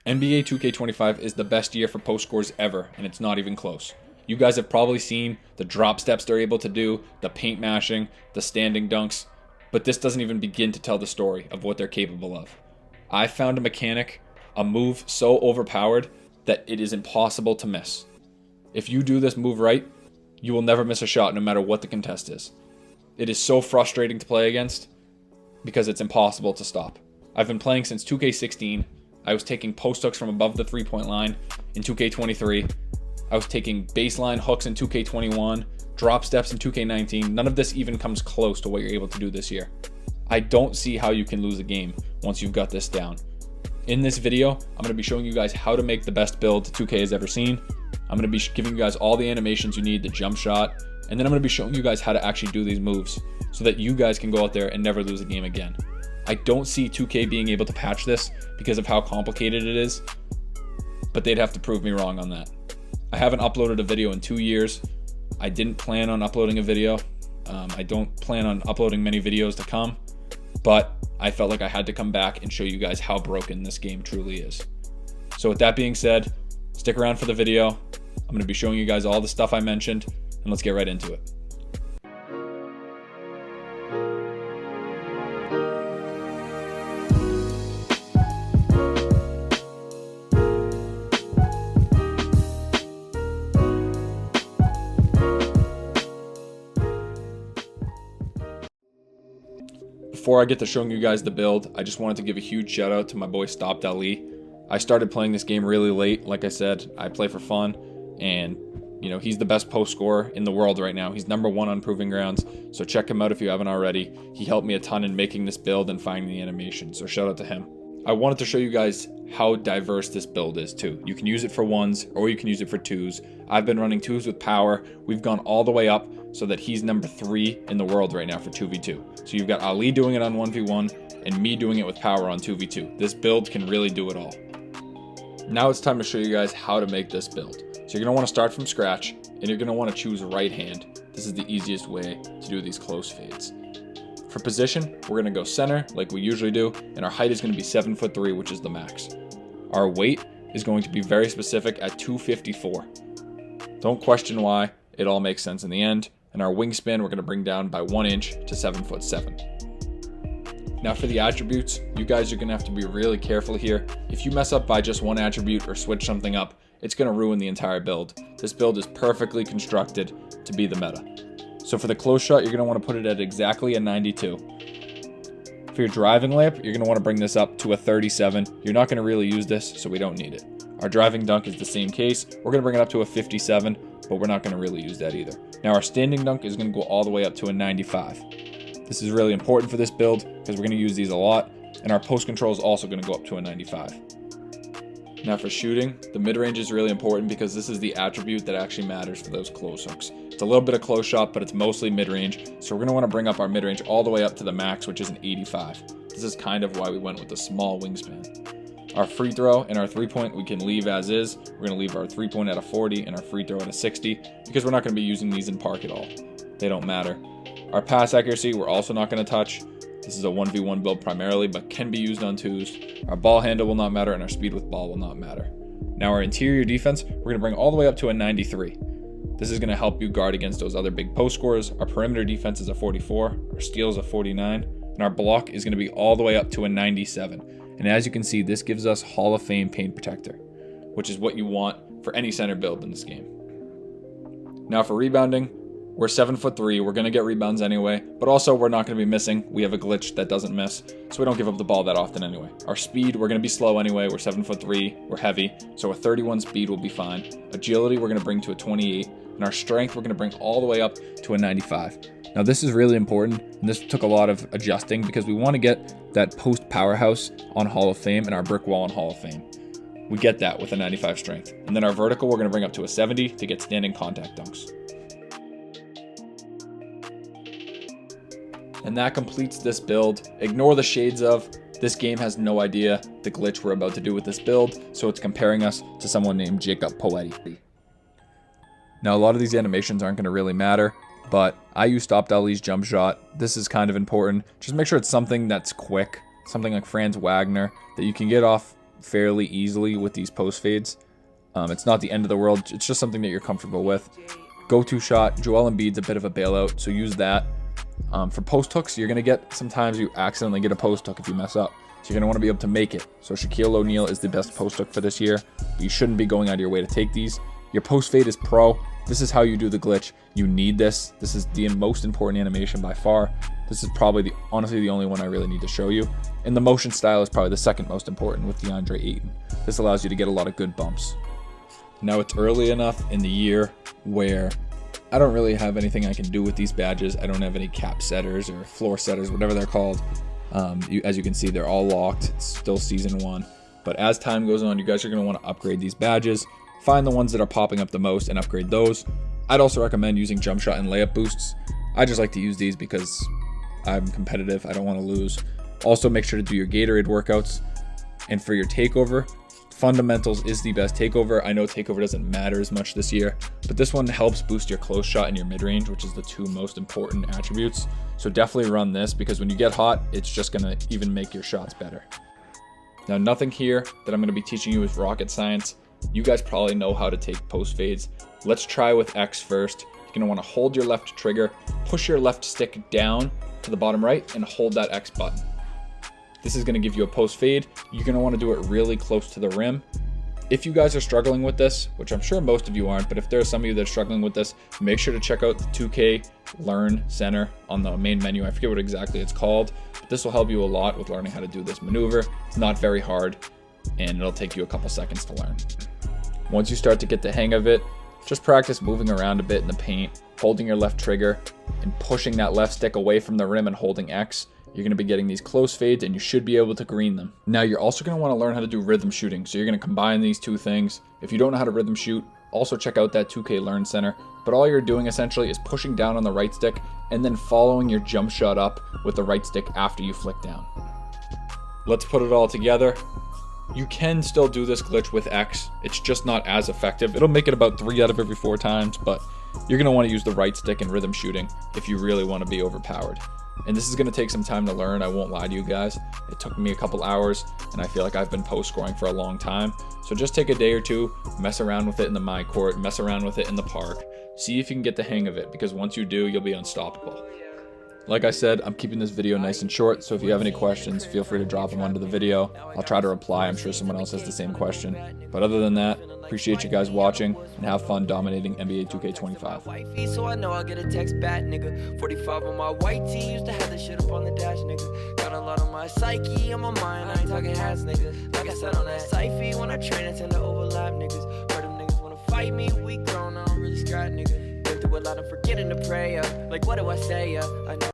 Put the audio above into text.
NBA 2K25 is the best year for post scores ever, and it's not even close. You guys have probably seen the drop steps they're able to do, the paint mashing, the standing dunks, but this doesn't even begin to tell the story of what they're capable of. I found a mechanic, a move so overpowered that it is impossible to miss. If you do this move right, you will never miss a shot no matter what the contest is. It is so frustrating to play against because it's impossible to stop. I've been playing since 2K16. I was taking post hooks from above the 3-point line in 2K23. I was taking baseline hooks in 2K21, drop steps in 2K19. None of this even comes close to what you're able to do this year. I don't see how you can lose a game once you've got this down. In this video, I'm going to be showing you guys how to make the best build 2K has ever seen. I'm going to be giving you guys all the animations you need, the jump shot, and then I'm going to be showing you guys how to actually do these moves so that you guys can go out there and never lose a game again. I don't see 2K being able to patch this because of how complicated it is, but they'd have to prove me wrong on that. I haven't uploaded a video in 2 years. I didn't plan on uploading a video. I don't plan on uploading many videos to come, but I felt like I had to come back and show you guys how broken this game truly is. So with that being said, stick around for the video. I'm going to be showing you guys all the stuff I mentioned, and let's get right into it. Before I get to showing you guys the build, I just wanted to give a huge shout out to my boy Stopped Ali. I started playing this game really late. Like I said, I play for fun, and he's the best post scorer in the world right now. He's #1 on Proving Grounds, so check him out if you haven't already. He helped me a ton in making this build and finding the animation, so shout out to him. I wanted to show you guys how diverse this build is too. You can use it for 1s or you can use it for 2s. I've been running 2s with power. We've gone all the way up so that he's #3 in the world right now for 2v2. So you've got Ali doing it on 1v1 and me doing it with power on 2v2. This build can really do it all. Now it's time to show you guys how to make this build. So you're going to want to start from scratch and you're going to want to choose right hand. This is the easiest way to do these close fades. For position, we're going to go center like we usually do, and our height is going to be 7'3", which is the max. Our weight is going to be very specific at 254. Don't question why, it all makes sense in the end. And our wingspan we're going to bring down by 1 inch to 7'7". Now for the attributes, you guys are going to have to be really careful here. If you mess up by just one attribute or switch something up, it's going to ruin the entire build. This build is perfectly constructed to be the meta. So for the close shot, you're going to want to put it at exactly a 92. For your driving layup, you're going to want to bring this up to a 37. You're not going to really use this, so we don't need it. Our driving dunk is the same case. We're going to bring it up to a 57, but we're not going to really use that either. Now our standing dunk is going to go all the way up to a 95. This is really important for this build because we're going to use these a lot, and our post control is also going to go up to a 95. Now for shooting, the mid-range is really important because this is the attribute that actually matters for those close hooks. It's a little bit of close shot, but it's mostly mid-range, so we're going to want to bring up our mid-range all the way up to the max, which is an 85. This is kind of why we went with the small wingspan. Our free throw and our 3-point we can leave as is. We're going to leave our 3-point at a 40 and our free throw at a 60 because we're not going to be using these in park at all. They don't matter. Our pass accuracy we're also not going to touch. This is a 1v1 build primarily, but can be used on 2s. Our ball handle will not matter, and our speed with ball will not matter. Now our interior defense, we're going to bring all the way up to a 93. This is going to help you guard against those other big post scorers. Our perimeter defense is a 44, our steal is a 49, and our block is going to be all the way up to a 97. And as you can see, this gives us Hall of Fame paint protector, which is what you want for any center build in this game. Now for rebounding, we're 7'3", we're going to get rebounds anyway, but also we're not going to be missing. We have a glitch that doesn't miss, so we don't give up the ball that often anyway. Our speed, we're going to be slow anyway. We're 7'3", we're heavy, so a 31 speed will be fine. Agility, we're going to bring to a 28, and our strength, we're going to bring all the way up to a 95. Now this is really important, and this took a lot of adjusting because we want to get that post powerhouse on Hall of Fame and our brick wall on Hall of Fame. We get that with a 95 strength. And then our vertical, we're going to bring up to a 70 to get standing contact dunks. And that completes this build. Ignore the shades of. This game has no idea the glitch we're about to do with this build, so it's comparing us to someone named Jacob Poetti. Now a lot of these animations aren't going to really matter, but I use Stopped Ali's jump shot. This is kind of important. Just make sure it's something that's quick, something like Franz Wagner, that you can get off fairly easily with these post fades. It's not the end of the world. It's just something that you're comfortable with. Go-to shot, Joel Embiid's a bit of a bailout, so use that. For post hooks, you're going to get, sometimes you accidentally get a post hook if you mess up. So you're going to want to be able to make it. So Shaquille O'Neal is the best post hook for this year. But you shouldn't be going out of your way to take these. Your post fade is pro. This is how you do the glitch. You need this. This is the most important animation by far. This is probably honestly the only one I really need to show you. And the motion style is probably the second most important with DeAndre Ayton. This allows you to get a lot of good bumps. Now it's early enough in the year where I don't really have anything I can do with these badges. I don't have any cap setters or floor setters, whatever they're called. As you can see, they're all locked. It's still season 1. But as time goes on, you guys are going to want to upgrade these badges. Find the ones that are popping up the most and upgrade those. I'd also recommend using jump shot and layup boosts. I just like to use these because I'm competitive. I don't want to lose. Also, make sure to do your Gatorade workouts. And for your takeover, fundamentals is the best takeover. I know takeover doesn't matter as much this year, but this one helps boost your close shot and your mid-range, which is the 2 most important attributes. So definitely run this because when you get hot, it's just going to even make your shots better. Now, nothing here that I'm going to be teaching you is rocket science. You guys probably know how to take post fades. Let's try with X first. You're going to want to hold your left trigger, push your left stick down to the bottom right, and hold that X button. This is going to give you a post fade. You're going to want to do it really close to the rim. If you guys are struggling with this, which I'm sure most of you aren't, but if there are some of you that are struggling with this, make sure to check out the 2K Learn Center on the main menu. I forget what exactly it's called, but this will help you a lot with learning how to do this maneuver. It's not very hard, and it'll take you a couple seconds to learn. Once you start to get the hang of it, just practice moving around a bit in the paint, holding your left trigger, and pushing that left stick away from the rim and holding X. You're going to be getting these close fades and you should be able to green them. Now you're also going to want to learn how to do rhythm shooting. So you're going to combine these 2 things. If you don't know how to rhythm shoot, also check out that 2K Learn Center. But all you're doing essentially is pushing down on the right stick and then following your jump shot up with the right stick after you flick down. Let's put it all together. You can still do this glitch with X. It's just not as effective. It'll make it about 3 out of every 4 times, but you're going to want to use the right stick in rhythm shooting if you really want to be overpowered. And this is going to take some time to learn. I won't lie to you guys. It took me a couple hours, and I feel like I've been post scoring for a long time. So just take a day or 2, mess around with it in the my court, mess around with it in the park. See if you can get the hang of it, because once you do, you'll be unstoppable. Like I said, I'm keeping this video nice and short, so if you have any questions, feel free to drop them under the video. I'll try to reply. I'm sure someone else has the same question. But other than that, appreciate you guys watching, and have fun dominating NBA 2K25. So I know I'll get a text back, nigga. 45 on my white tee, used to have this shit up on the dash, nigga. Got a lot on my psyche, on my mind, I ain't talking hats, nigga. Like I said on that Syfy, when I train, I tend to overlap, niggas. Heard them niggas wanna fight me, we grown, I don't really scrap, nigga. Been through a lot, I'm forgetting to pray, like what do I say, I know.